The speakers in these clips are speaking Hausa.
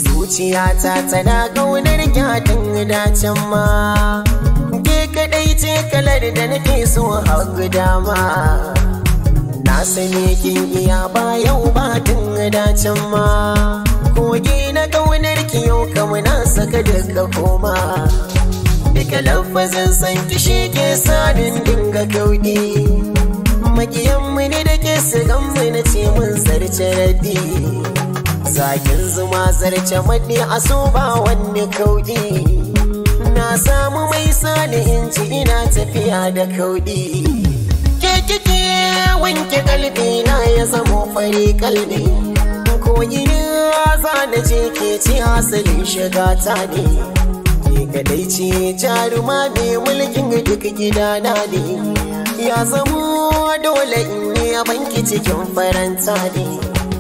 Zuciyata tana ƙaunar kyatin dacen ma, ke kaɗai ce kalar da nake so hagu dama. Na sani kin iya ba yau ba tun dacen ma, kogi na ƙaunar ki yau kama na saka duka koma. Duka lafazin san ki shi ke sadin dinga kauɗi, makiyanmu ne da ke su ganmu na ce mun zarce raddi. Zakin zuma zarce maɗi a so ba wani kauɗi, na samu mai sani in ci ina tafiya da kauɗi. Ke kike wanke kalbi na ya zamo fari kalbi, koyi za na je ke ci hasalin shiga ta ne. Ke kadai ce jaruma ne mulkin duk gidana ne, ya zamo dole in yi banki cikin faranta ne.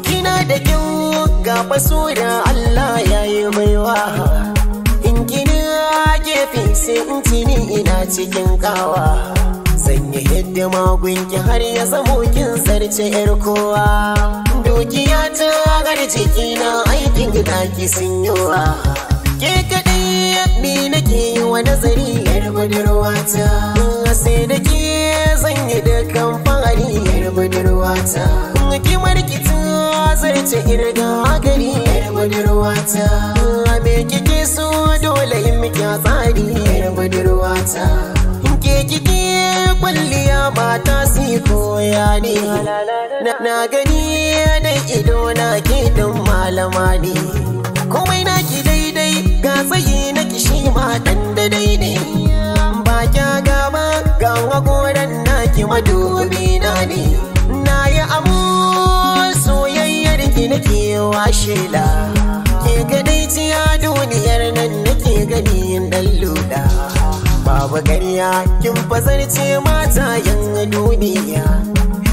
Kina da kyau ga faso da Allah ya yi baiwa, in gina gefe sai in tini ina cikin kawa. Zan yi hidima gunki har ya zamo kin zarce yar kowa, dukiya ta gar jikina aikin gida ki sun yiwa. Ke kaɗai ni nake yi wa nazari yar budurwata, sai da ke zan yi dukkan fari yar budurwata. Kimar kita zarce irga gari yar budurwata, me kike so dole in miki tsari yar budurwata. Ke kike kwalliya mata si koya ne, na gani da ido na ke dan malama ne. Komai na ki daidai ga tsayi na kishi ma dan da daidai, ba kya gaba ga hakoran naki madubi na ne. Na yi abu soyayyar ki nake washela, ke kadai ciya duniyar nan nake gani dan luda. Babu ƙarya kin fasarce mata yan duniya,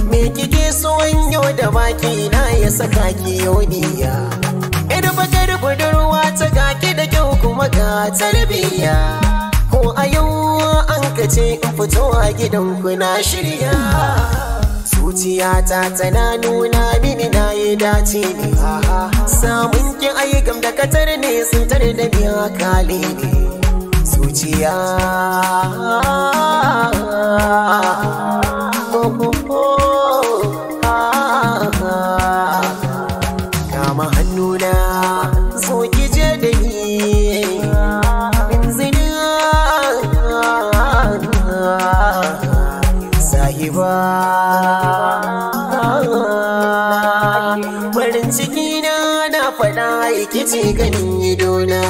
me kike so yau da baki na ya saka ki yoniya. Yar bakar budurwa ta gaki da kyau kuma ga tarbiyya, ko a yau an kace in fito a gidanku na shirya. Zuciyata tana nuna mini na yi dace ne, samun ki ayyukan da katar ne sun tare da biya kale ne. Zuciya kama hannuna zo ki je da ni, zina sahiba. Farin ciki na faɗa ikici ganin idona.